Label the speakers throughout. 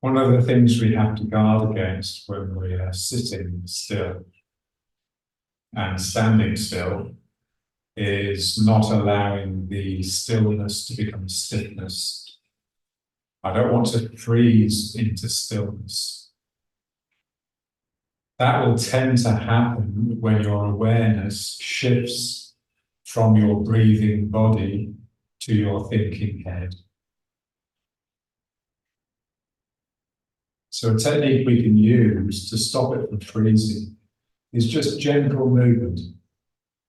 Speaker 1: One of the things we have to guard against when we are sitting still and standing still is not allowing the stillness to become stiffness. I don't want to freeze into stillness. That will tend to happen when your awareness shifts from your breathing body to your thinking head. So a technique we can use to stop it from freezing is just gentle movement.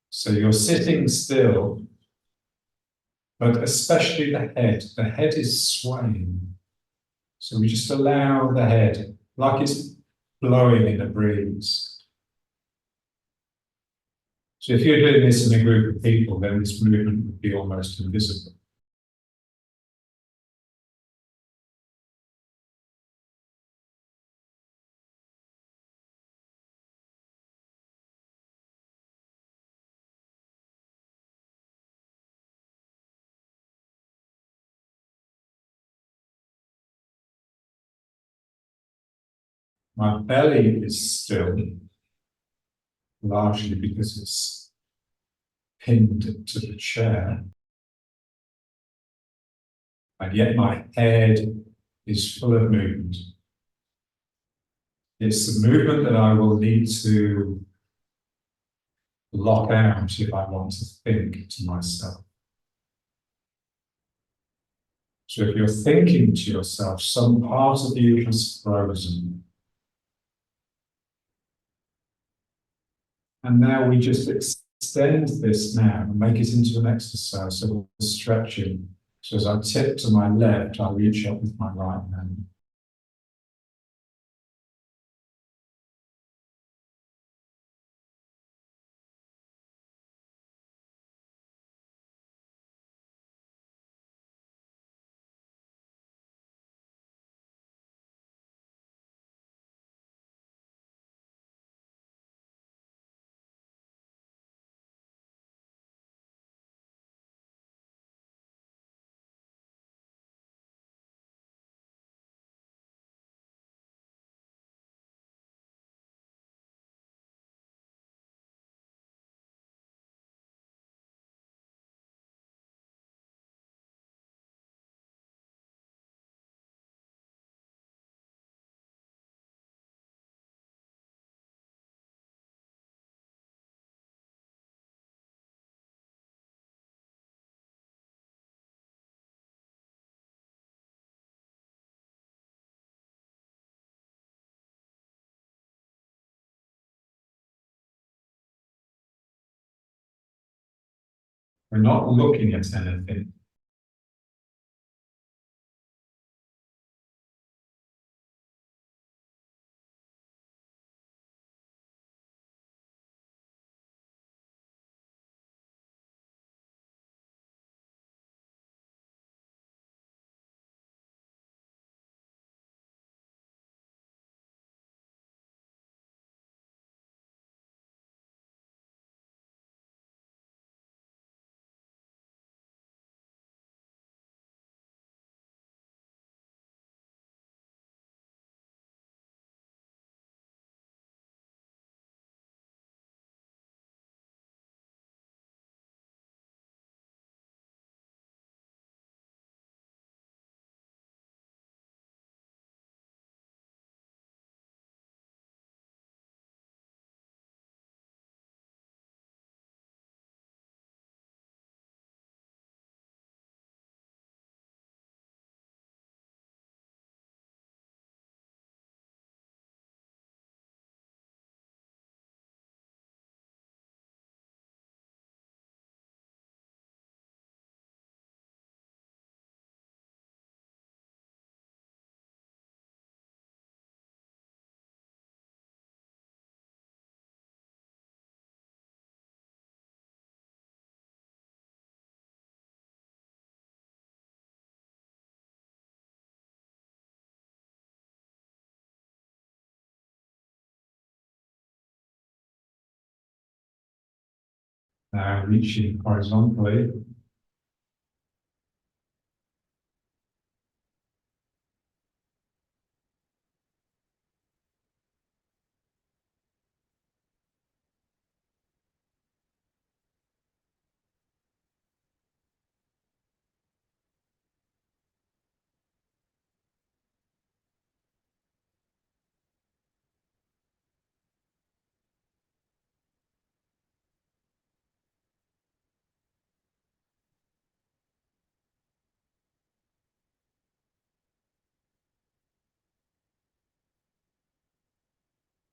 Speaker 1: So you're sitting still, but especially the head. The head is swaying. So we just allow the head, like it's blowing in a breeze. So if you're doing this in a group of people, then this movement would be almost invisible. My belly is still, largely because it's pinned to the chair. And yet my head is full of movement. It's the movement that I will need to lock out if I want to think to myself. So if you're thinking to yourself, some part of you has frozen. And now we just extend this now and make it into an exercise. So we're stretching. So as I tip to my left, I reach up with my right hand. We're not looking at anything. Now reaching horizontally.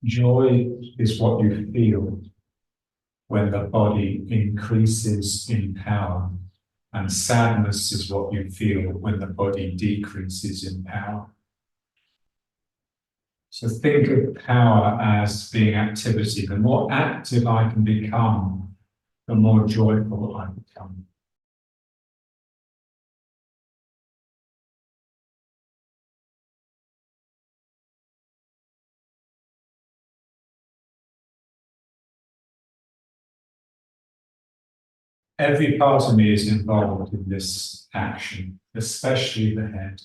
Speaker 1: Joy is what you feel when the body increases in power, and sadness is what you feel when the body decreases in power. So think of power as being activity. The more active I can become, the more joyful I become. Every part of me is involved in this action, especially the head.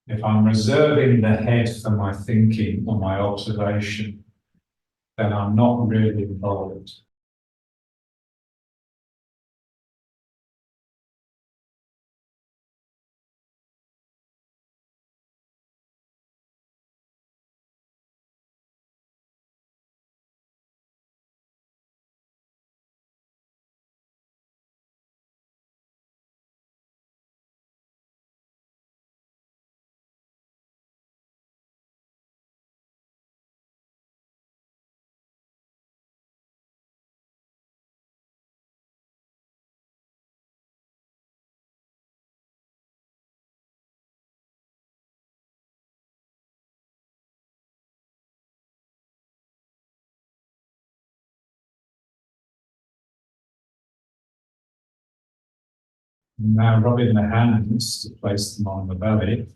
Speaker 1: If I'm reserving the head for my thinking or my observation, then I'm not really involved. Now rubbing the hands to place them on the belly.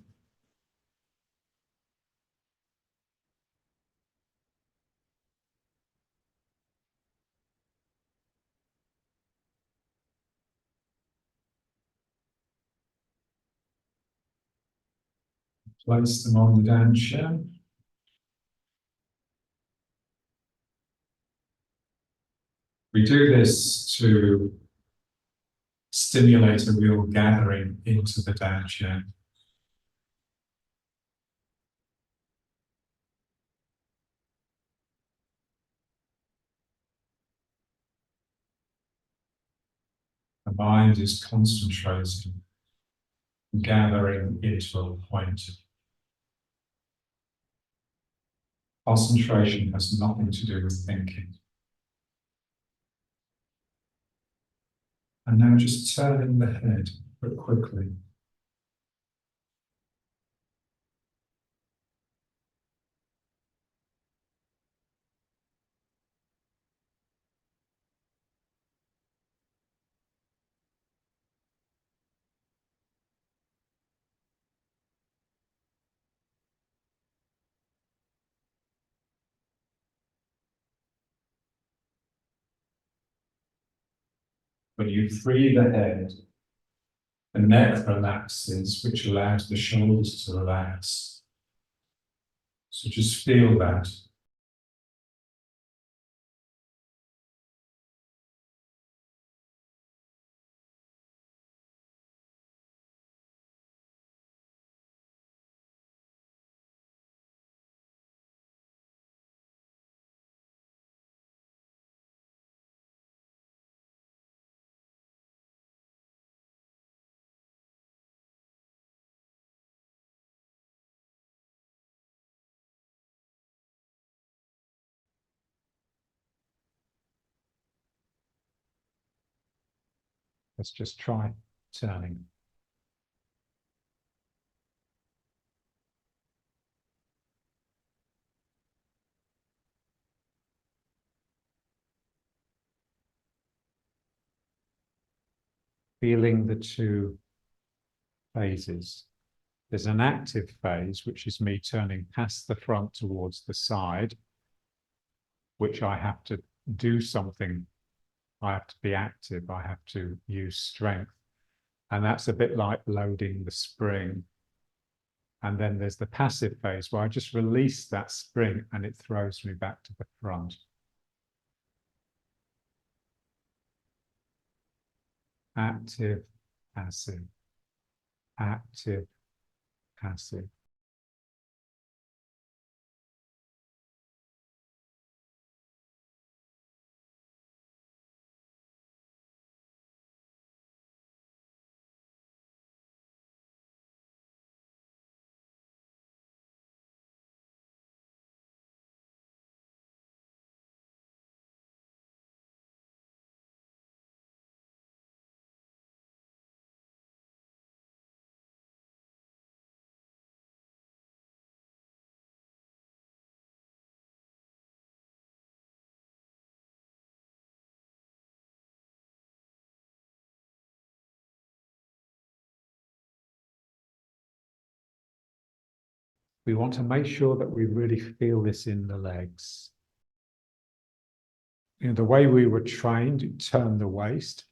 Speaker 1: Place them on the dantian. We do this to stimulate a real gathering into the dantian. The mind is concentrating, gathering into a point. Concentration has nothing to do with thinking. And now just turning the head but quickly. When you free the head, the neck relaxes, which allows the shoulders to relax. So just feel that. Let's just try turning. Feeling the two phases. There's an active phase, which is me turning past the front towards the side, which I have to do something. I have to be active. I have to use strength. And that's a bit like loading the spring. And then there's the passive phase where I just release that spring and it throws me back to the front. Active, passive, active, passive. we want to make sure that we really feel this in the legs. You know, the way we were trained to turn the waist,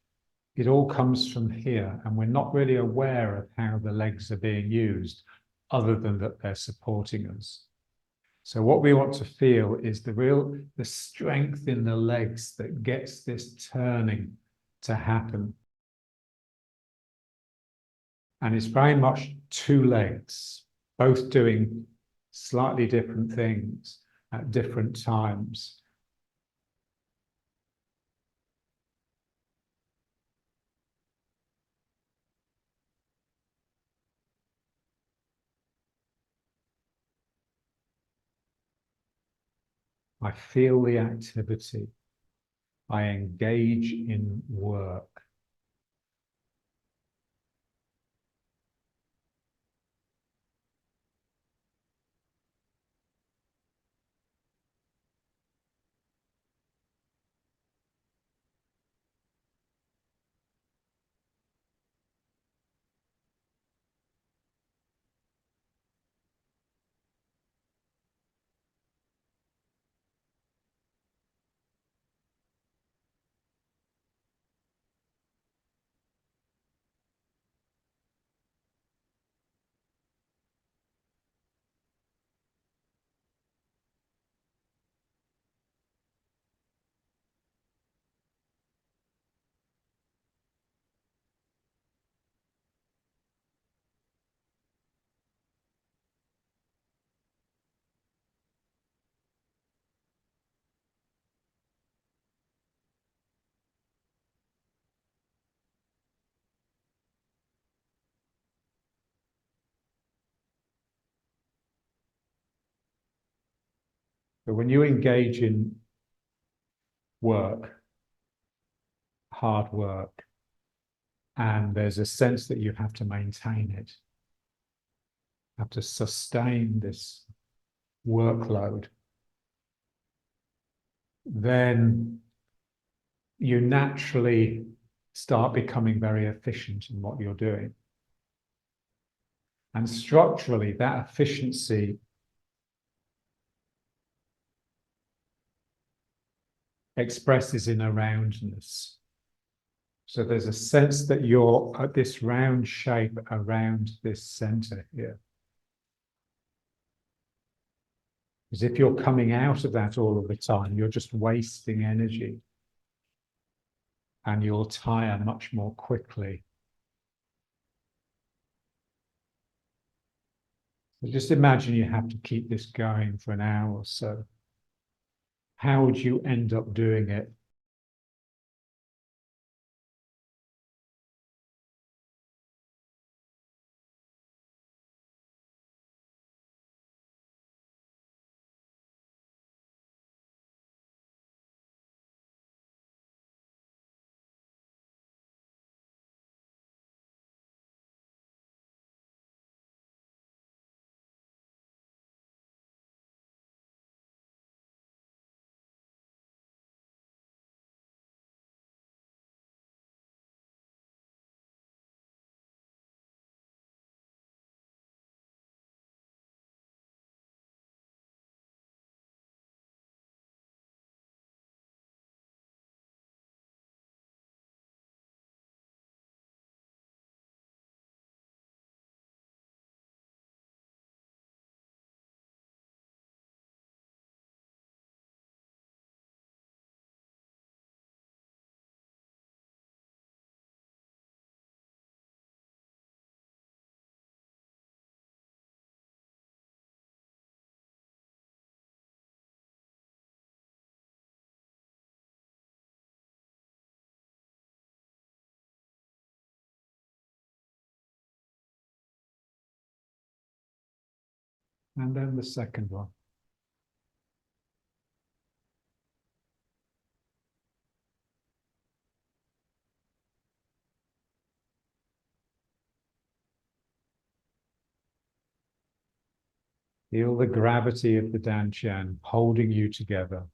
Speaker 1: it all comes from here, and we're not really aware of how the legs are being used, other than that they're supporting us. So what we want to feel is the strength in the legs that gets this turning to happen. And it's very much two legs, both doing slightly different things at different times. I feel the activity. I engage in work. But when you engage in work, hard work, and there's a sense that you have to maintain it, have to sustain this workload, then you naturally start becoming very efficient in what you're doing. And structurally, that efficiency expresses in a roundness. So there's a sense that you're at this round shape around this center here. As if you're coming out of that all of the time, you're just wasting energy. And you'll tire much more quickly. So just imagine you have to keep this going for an hour or so. How would you end up doing it? And then the second one. Feel the gravity of the Danshan holding you together.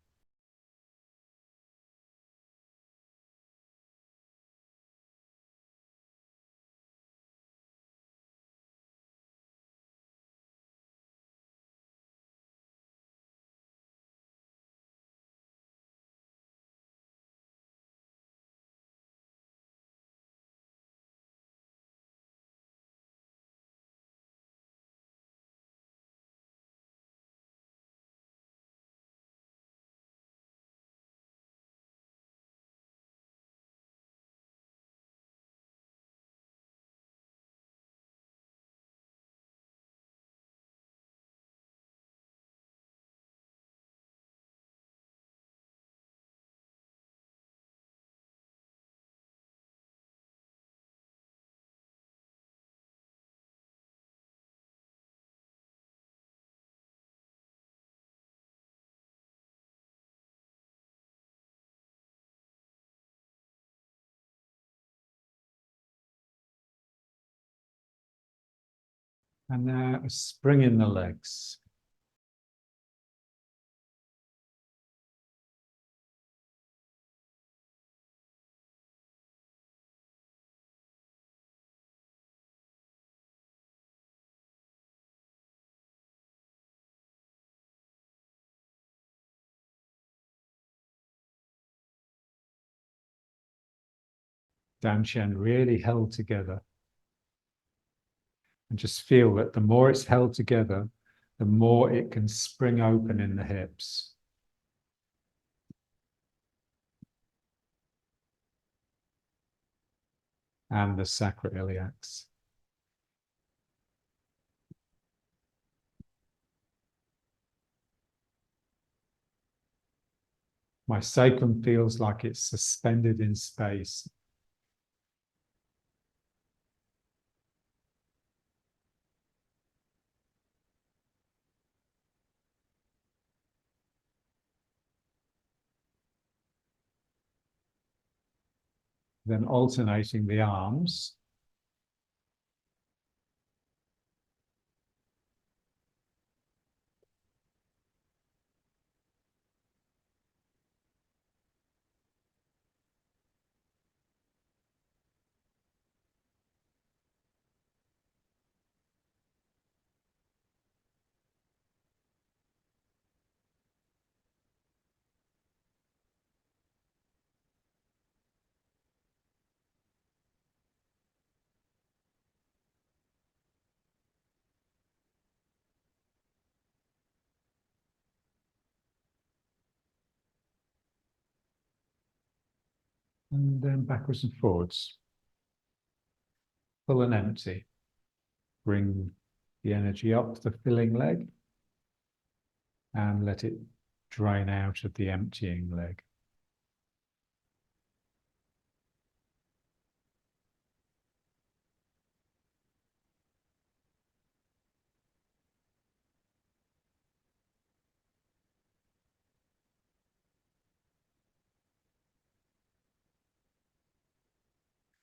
Speaker 1: And now a spring in the legs. Danshan really held together. And just feel that the more it's held together, the more it can spring open in the hips. And the sacroiliacs. My sacrum feels like it's suspended in space. Then alternating the arms. And then backwards and forwards. Full and empty. Bring the energy up the filling leg and let it drain out of the emptying leg.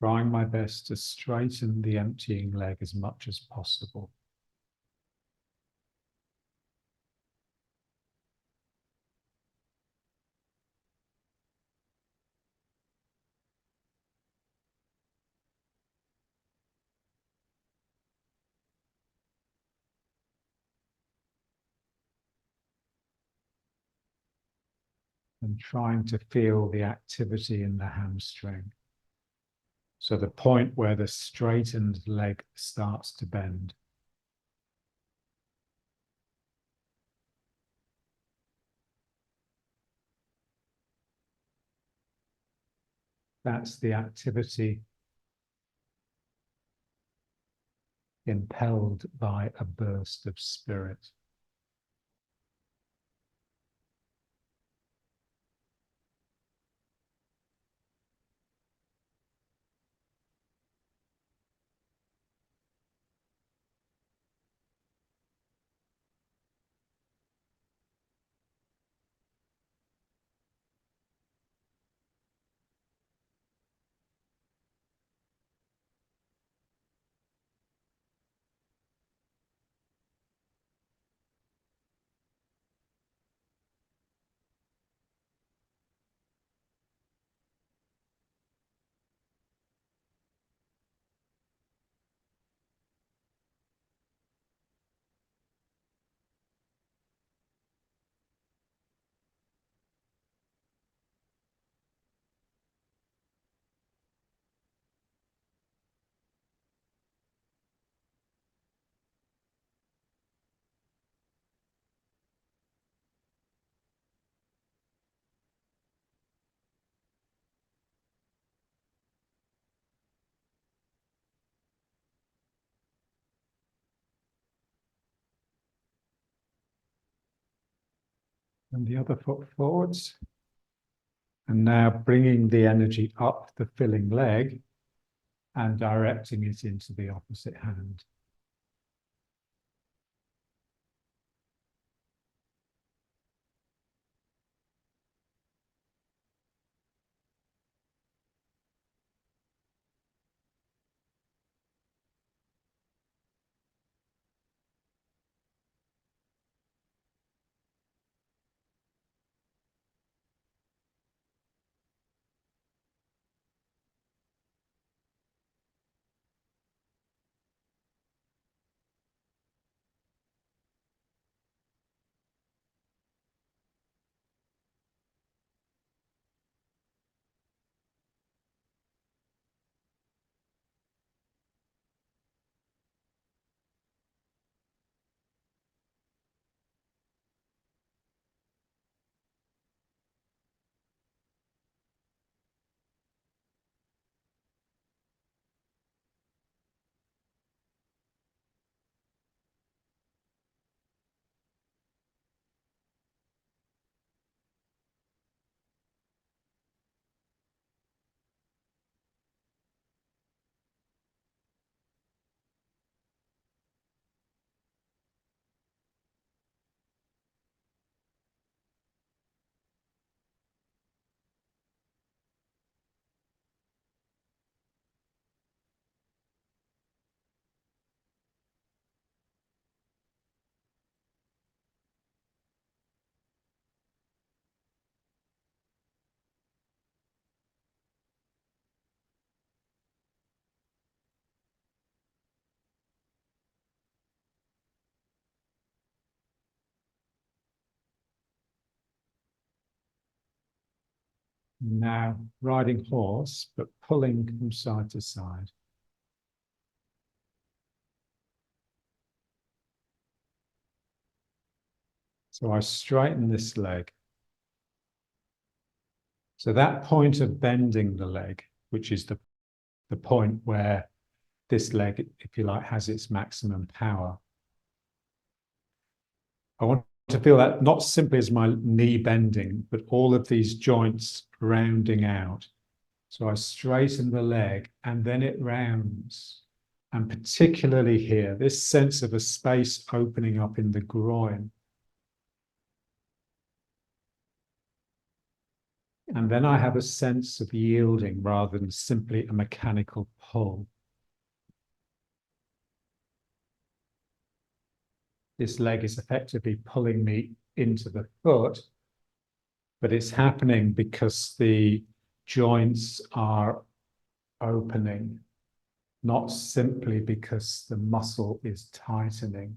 Speaker 1: Trying my best to straighten the emptying leg as much as possible. And trying to feel the activity in the hamstring. So the point where the straightened leg starts to bend. That's the activity impelled by a burst of spirit. And the other foot forwards. And now bringing the energy up the filling leg and directing it into the opposite hand. Now riding horse, but pulling from side to side. So I straighten this leg. So that point of bending the leg, which is the point where this leg, if you like, has its maximum power. I want to feel that not simply as my knee bending, but all of these joints rounding out. So I straighten the leg and then it rounds. And particularly here, this sense of a space opening up in the groin. And then I have a sense of yielding rather than simply a mechanical pull. This leg is effectively pulling me into the foot, but it's happening because the joints are opening, not simply because the muscle is tightening.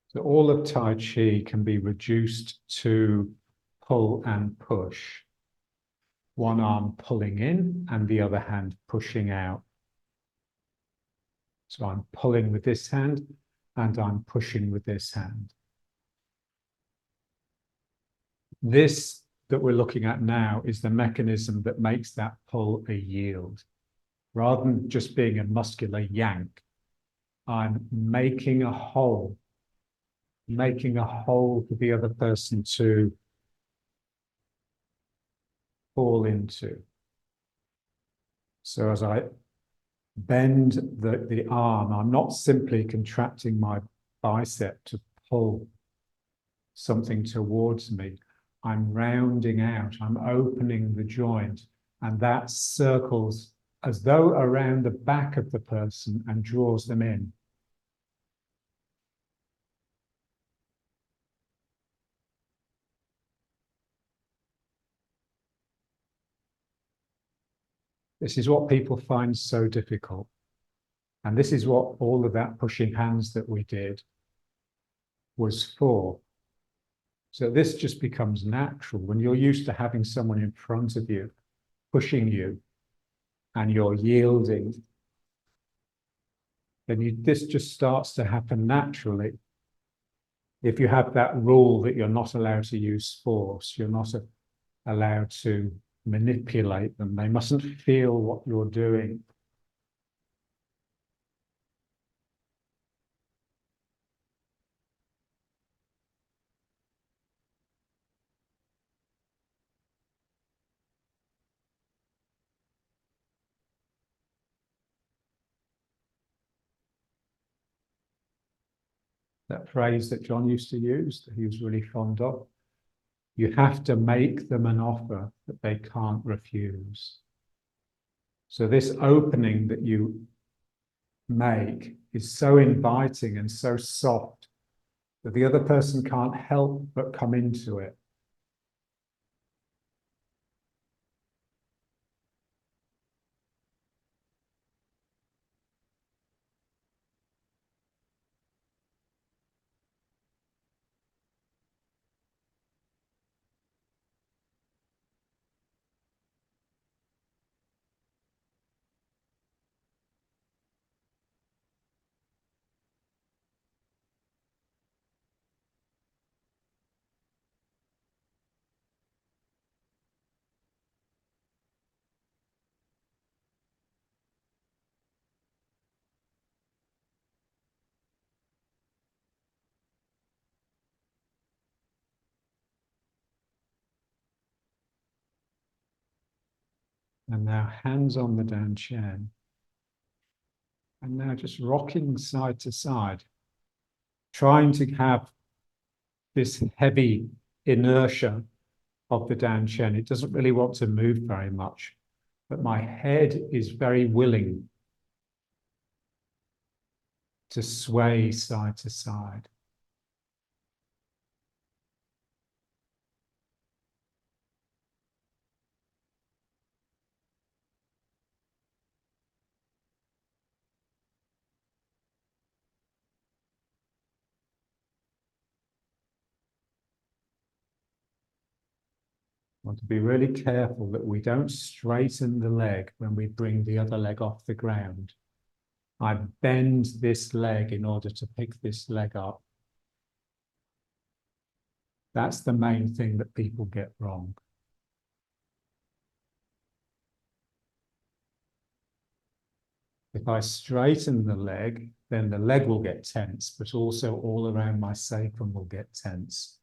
Speaker 1: So all of Tai Chi can be reduced to pull and push. One arm pulling in and the other hand pushing out. So I'm pulling with this hand and I'm pushing with this hand. This that we're looking at now is the mechanism that makes that pull a yield. Rather than just being a muscular yank, I'm making a hole for the other person to fall into. So as I bend the arm, I'm not simply contracting my bicep to pull something towards me. I'm rounding out, I'm opening the joint, and that circles as though around the back of the person and draws them in. This is what people find so difficult. And this is what all of that pushing hands that we did was for. So this just becomes natural. When you're used to having someone in front of you, pushing you, and you're yielding, then this just starts to happen naturally. If you have that rule that you're not allowed to use force, you're not allowed to manipulate them, they mustn't feel what you're doing. That phrase that John used to use, that he was really fond of, you have to make them an offer that they can't refuse. So this opening that you make is so inviting and so soft that the other person can't help but come into it. And now hands on the Dan Chen. And now just rocking side to side. trying to have this heavy inertia of the Dan Chen. It doesn't really want to move very much, but my head is very willing to sway side to side. Want to be really careful that we don't straighten the leg when we bring the other leg off the ground. I bend this leg in order to pick this leg up. That's the main thing that people get wrong. If I straighten the leg, then the leg will get tense, but also all around my sacrum will get tense.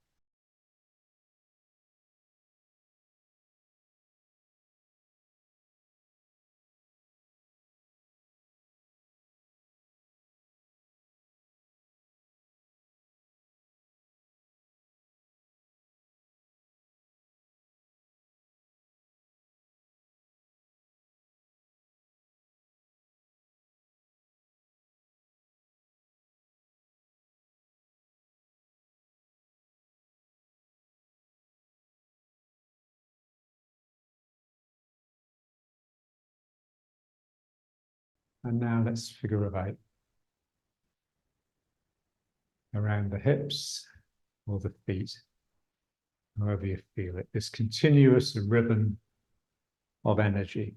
Speaker 1: And now let's figure of 8. Around the hips or the feet, however you feel it, this continuous ribbon of energy.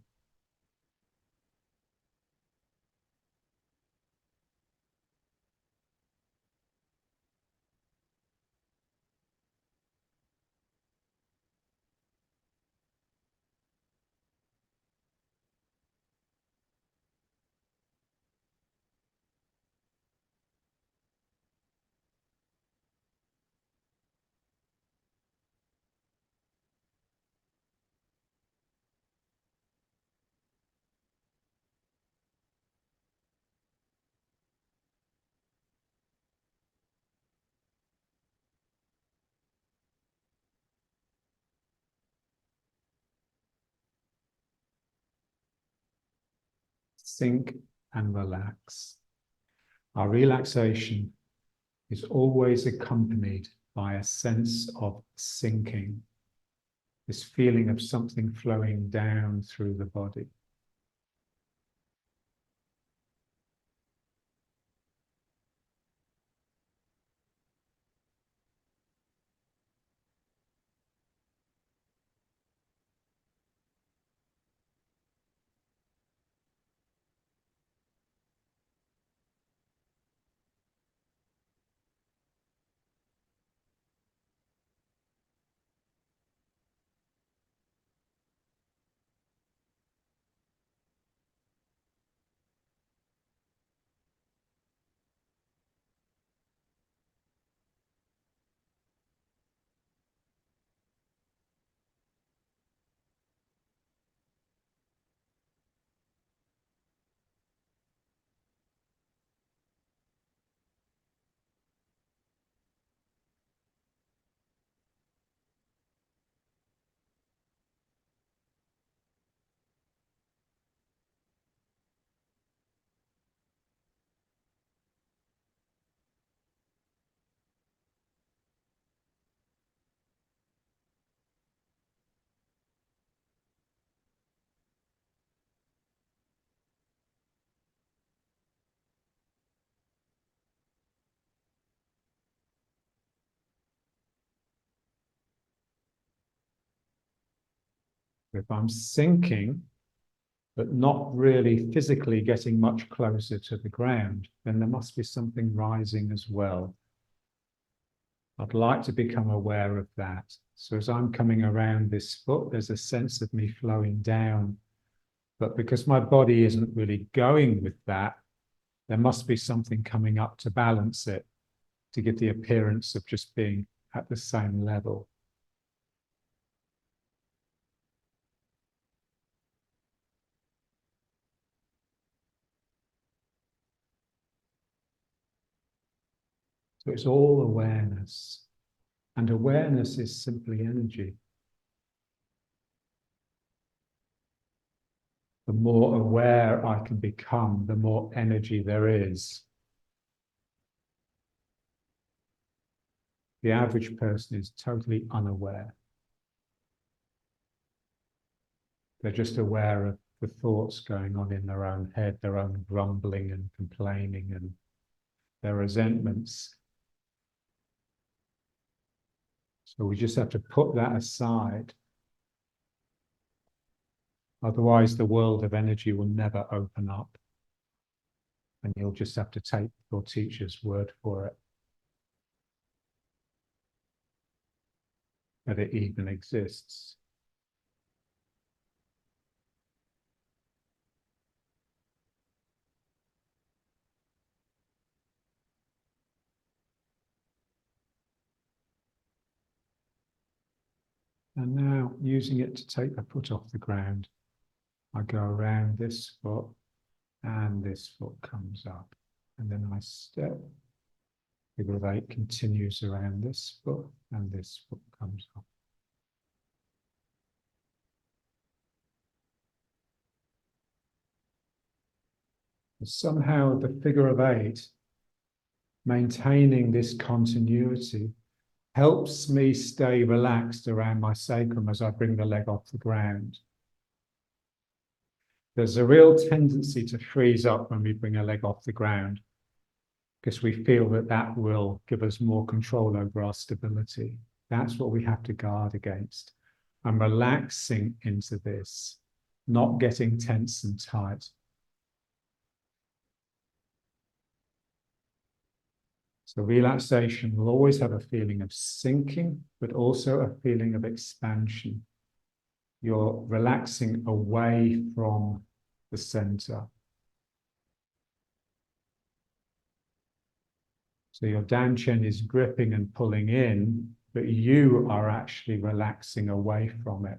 Speaker 1: Sink and relax. Our relaxation is always accompanied by a sense of sinking, this feeling of something flowing down through the body. If I'm sinking, but not really physically getting much closer to the ground, then there must be something rising as well. I'd like to become aware of that. So as I'm coming around this foot, there's a sense of me flowing down. But because my body isn't really going with that, there must be something coming up to balance it, to give the appearance of just being at the same level.
Speaker 2: So it's all awareness. And awareness is simply energy. The more aware I can become, the more energy there is. The average person is totally unaware. They're just aware of the thoughts going on in their own head, their own grumbling and complaining and their resentments. So we just have to put that aside. Otherwise, the world of energy will never open up. And you'll just have to take your teacher's word for it, that it even exists. And now, using it to take the foot off the ground, I go around this foot, and this foot comes up. And then I step. Figure of 8 continues around this foot, and this foot comes up. Somehow the figure of 8, maintaining this continuity, helps me stay relaxed around my sacrum as I bring the leg off the ground. There's a real tendency to freeze up when we bring a leg off the ground, because we feel that that will give us more control over our stability. That's what we have to guard against. I'm relaxing into this, not getting tense and tight. So relaxation will always have a feeling of sinking, but also a feeling of expansion. You're relaxing away from the center. So your danchen is gripping and pulling in, but you are actually relaxing away from it.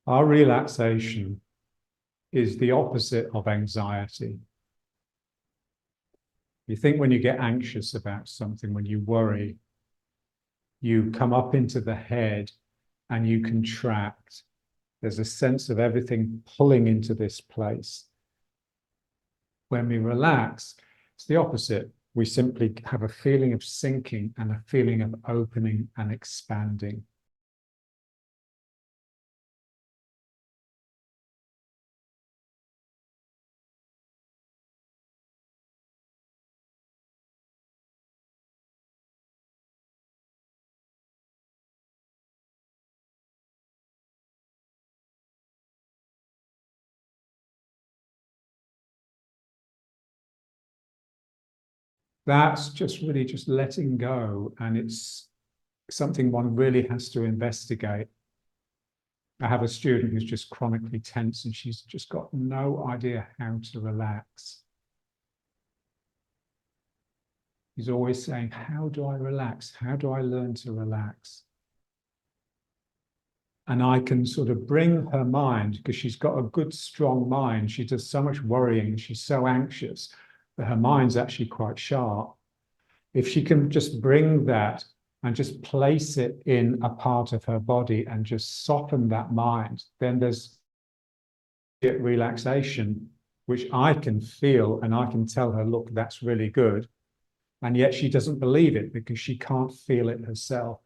Speaker 2: Our relaxation is the opposite of anxiety. You think when you get anxious about something, when you worry, you come up into the head and you contract. There's a sense of everything pulling into this place. When we relax, it's the opposite. We simply have a feeling of sinking and a feeling of opening and expanding. That's just really just letting go, and it's something one really has to investigate. I have a student who's just chronically tense and she's just got no idea how to relax. He's always saying, how do I relax? How do I learn to relax? And I can sort of bring her mind, because she's got a good, strong mind. She does so much worrying. She's so anxious that her mind's actually quite sharp. If she can just bring that and just place it in a part of her body and just soften that mind, then there's relaxation, which I can feel, and I can tell her, look, that's really good. And yet she doesn't believe it because she can't feel it herself.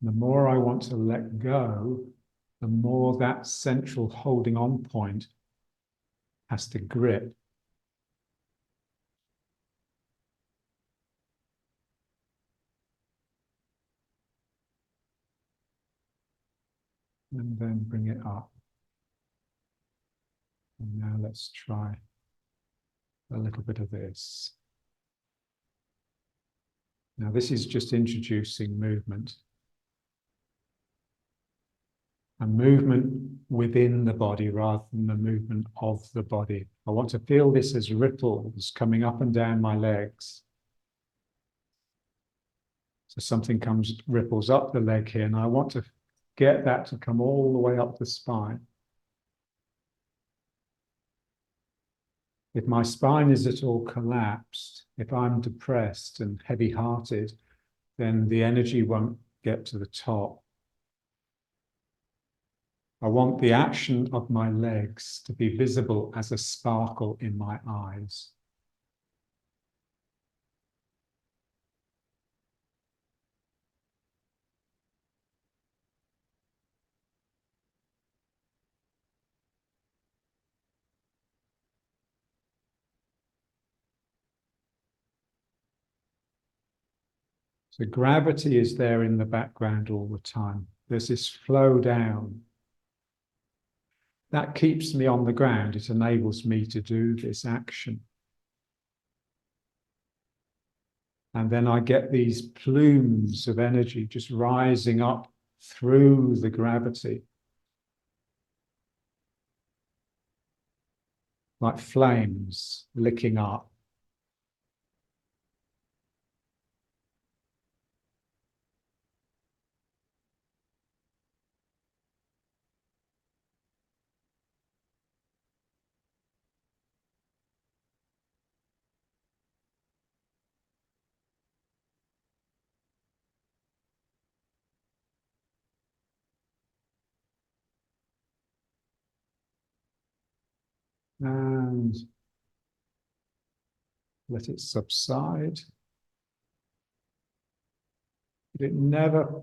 Speaker 2: The more I want to let go, the more that central holding on point has to grip. And then bring it up. And now let's try a little bit of this. Now this is just introducing movement. A movement within the body rather than the movement of the body. I want to feel this as ripples coming up and down my legs. So something comes, ripples up the leg here, and I want to get that to come all the way up the spine. If my spine is at all collapsed, if I'm depressed and heavy-hearted, then the energy won't get to the top. I want the action of my legs to be visible as a sparkle in my eyes. So gravity is there in the background all the time. There's this flow down. That keeps me on the ground. It enables me to do this action. And then I get these plumes of energy just rising up through the gravity, like flames licking up. And let it subside. But it never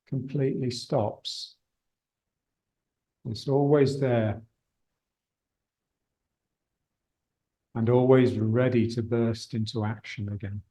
Speaker 2: completely stops. It's always there and always ready to burst into action again.